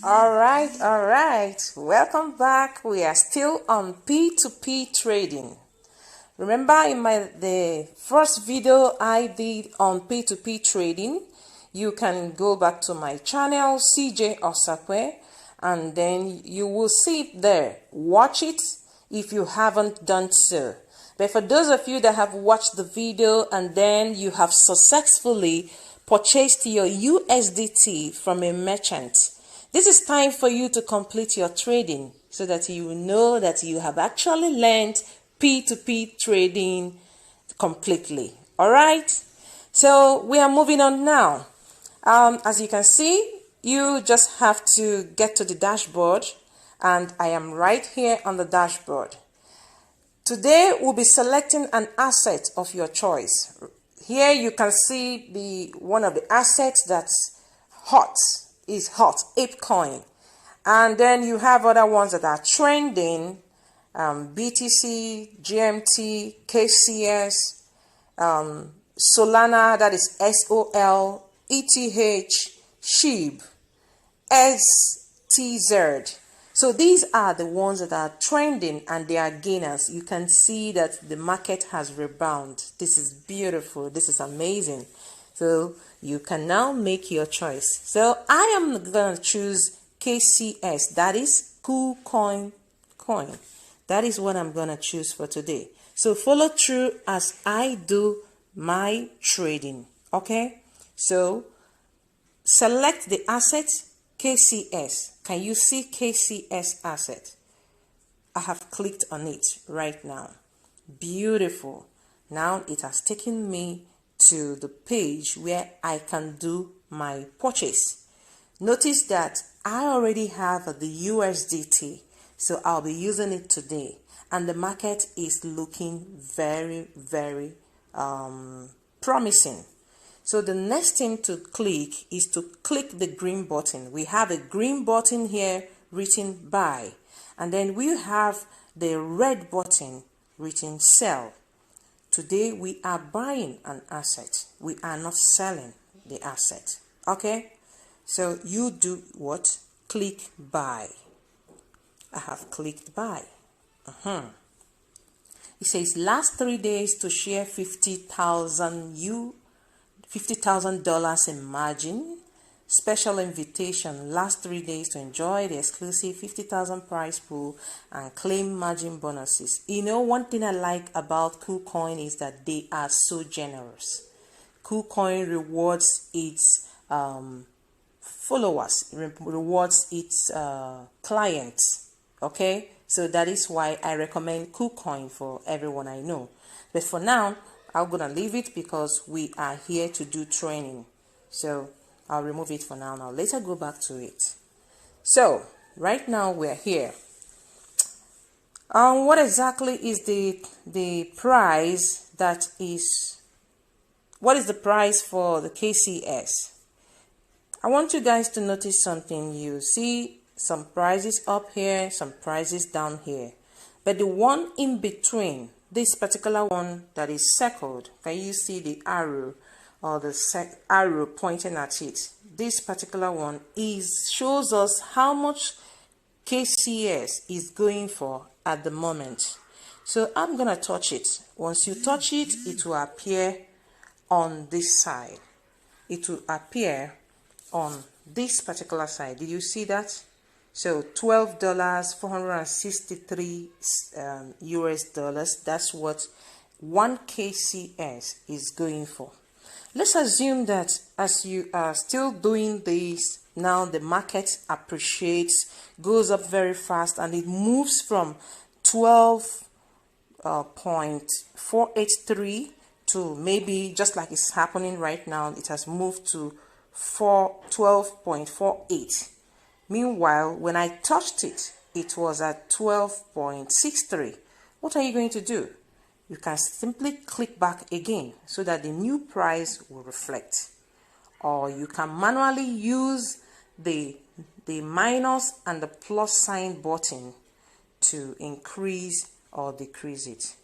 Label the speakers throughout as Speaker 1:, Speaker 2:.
Speaker 1: All right. Welcome back. We are still on P2P trading. Remember in the first video I did on P2P trading, you can go back to my channel, CJ Osakwe, and then you will see it there. Watch it if you haven't done so. But for those of you that have watched the video and then you have successfully purchased your USDT from a merchant, this is time for you to complete your trading so that you know that you have actually learned P2P trading completely. All right. So we are moving on now. As you can see, you just have to get to the dashboard, and I am right here on the dashboard. Today we'll be selecting an asset of your choice. Here you can see one of the assets that's hot, KuCoin. And then you have other ones that are trending, BTC, GMT, KCS, Solana, that is SOL, ETH, SHIB, STZ. So these are the ones that are trending and they are gainers. You can see that the market has rebounded. This is beautiful. This is amazing. So you can now make your choice. So I am going to choose KCS, that is KuCoin coin. That is what I'm going to choose for today. So follow through as I do my trading. Okay. So select the asset KCS. Can you see KCS asset? I have clicked on it right now. Beautiful. Now it has taken me to the page where I can do my purchase. Notice that I already have the USDT, so I'll be using it today, and the market is looking very, very promising. So the next thing to click is to click the green button. We have a green button here written buy, and then we have the red button written sell. Today we are buying an asset. We are not selling the asset. Okay? So you do what? Click buy. I have clicked buy. It says last 3 days to share $50,000 in margin. Special invitation, last 3 days to enjoy the exclusive 50,000 prize pool and claim margin bonuses. You know, one thing I like about KuCoin is that they are so generous. KuCoin rewards its followers, rewards its clients. Okay, so that is why I recommend KuCoin for everyone I know. But for now, I'm gonna leave it because we are here to do training. So I'll remove it for now. I'll later go back to it. So right now we're here. What exactly is the price that is? What is the price for the KCS? I want you guys to notice something. You see some prices up here, some prices down here, but the one in between, this particular one that is circled, can you see the arrow or the arrow pointing at it? This particular one shows us how much KCS is going for at the moment. So I'm gonna touch it. Once you touch it, it will appear on this side. It will appear on this particular side. Do you see that? So $12, 463 US dollars. That's what 1 KCS is going for. Let's assume that as you are still doing this, now the market appreciates, goes up very fast, and it moves from 12.483 to maybe, just like it's happening right now, it has moved to 12.48. Meanwhile, when I touched it, it was at 12.63. What are you going to do? You can simply click back again so that the new price will reflect. Or you can manually use the minus and the plus sign button to increase or decrease it.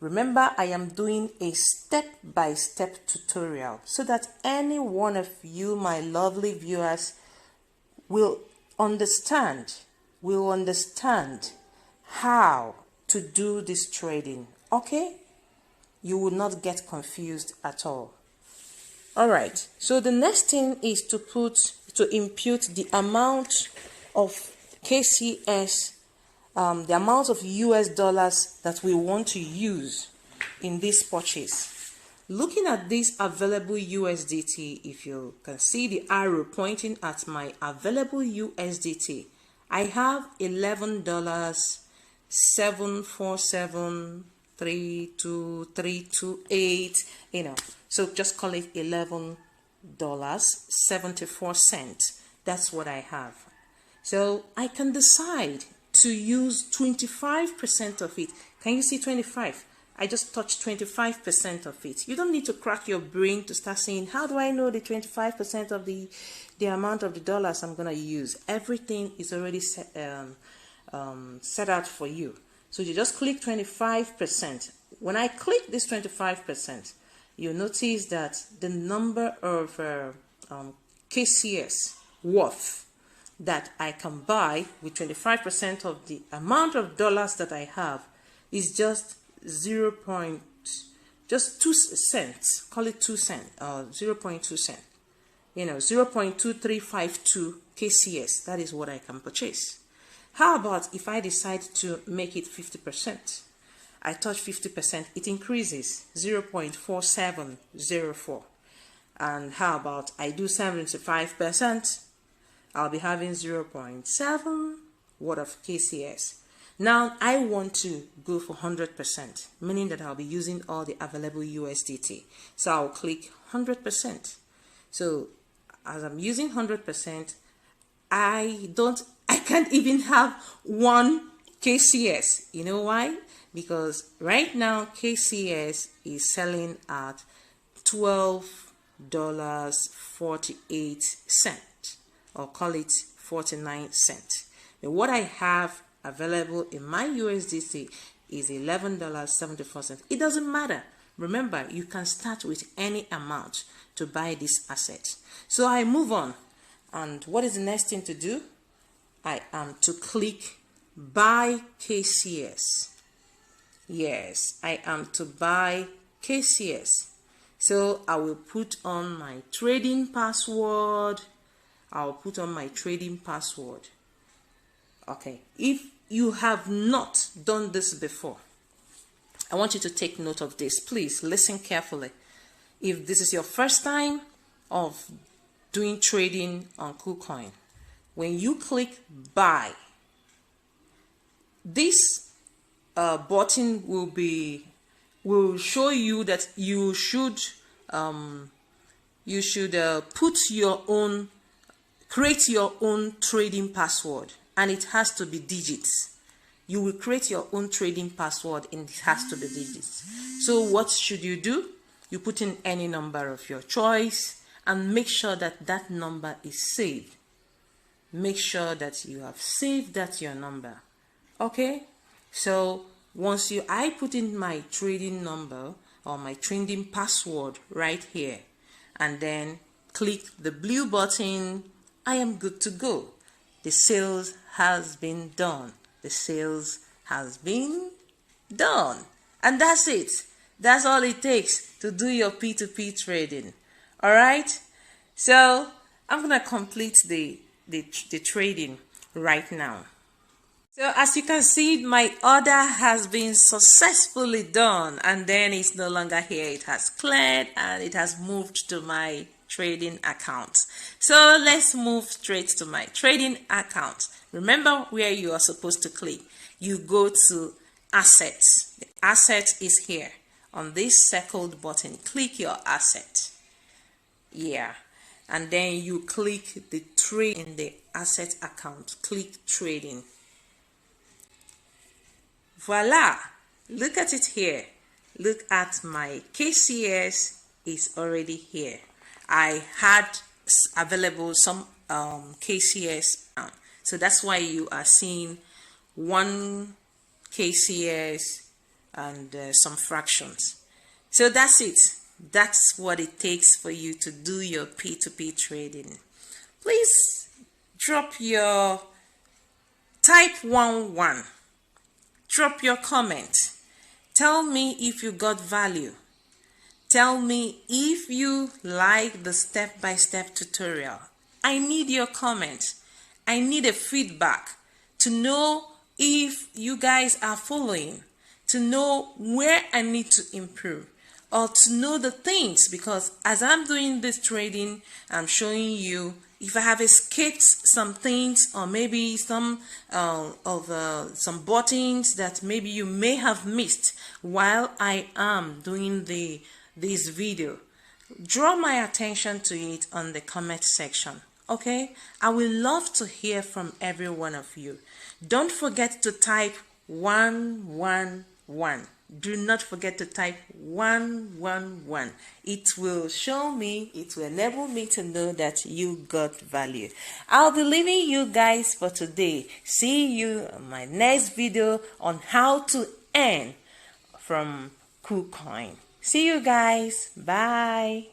Speaker 1: Remember, I am doing a step-by-step tutorial so that any one of you, my lovely viewers, will will understand how to do this trading. Okay? You will not get confused at all. All right. So the next thing is to impute the amount of KCS, the amount of US dollars that we want to use in this purchase. Looking at this available USDT, if you can see the arrow pointing at my available USDT, I have $11.747,32328, so just call it $11.74. That's what I have. So I can decide to use 25% of it. Can you see 25? I just touched 25% of it. You don't need to crack your brain to start saying, how do I know the 25% of the amount of the dollars I'm going to use? Everything is already set out for you. So you just click 25%. When I click this 25%, you'll notice that the number of KCS worth that I can buy with 25% of the amount of dollars that I have is just 2 cents. Call it 2 cents, 0.2 cents. 0.2352 KCS. That is what I can purchase. How about if I decide to make it 50%? I touch 50%, it increases 0.4704. And how about I do 75%? I'll be having 0.7 worth of KCS. Now I want to go for 100%, meaning that I'll be using all the available USDT. So I'll click 100%. So as I'm using 100%, I can't even have one KCS. You know why? Because right now KCS is selling at $12.48, or call it 49 cents. But what I have available in my USDC is $11.74. It doesn't matter. Remember, you can start with any amount to buy this asset. So I move on. And what is the next thing to do? I am to click buy KCS. Yes, I am to buy KCS. So I will put on my trading password. I'll put on my trading password. Okay, if you have not done this before, I want you to take note of this. Please listen carefully. If this is your first time of doing trading on KuCoin, when you click buy, this button will show you that you should create your own trading password, and it has to be digits. You will create your own trading password and it has to be digits. So what should you do? You put in any number of your choice and make sure that that number is saved. Make sure that you have saved that your number. Okay? So once I put in my trading number or my trading password right here, and then click the blue button, I am good to go. The sales has been done. The sales has been done. And that's it. That's all it takes to do your P2P trading. All right? So I'm going to complete the trading right now. So as you can see, my order has been successfully done, and then it's no longer here. It has cleared and it has moved to my trading account. So let's move straight to my trading account. Remember where you are supposed to click. You go to assets. The asset is here on this circled button. Click your asset. Yeah. And then you click the trade in the asset account. Click trading. Voila. Look at it here. Look at my KCS is already here. I had available some KCS, so that's why you are seeing 1 KCS and some fractions. So that's it. That's what it takes for you to do your P2P trading. Please type 11. Drop your comment. Tell me if you got value. Tell me if you like the step-by-step tutorial. I need your comment. I need a feedback to know if you guys are following, to know where I need to improve, or to know the things, because as I'm doing this trading, I'm showing you if I have escaped some things, or maybe some buttons that maybe you may have missed while I am doing this video. Draw my attention to it on the comment section. Okay, I will love to hear from every one of you. Don't forget to type 111. Do not forget to type 111. It will show me, it will enable me to know that you got value. I'll be leaving you guys for today. See you on my next video on how to earn from KuCoin. See you guys. Bye.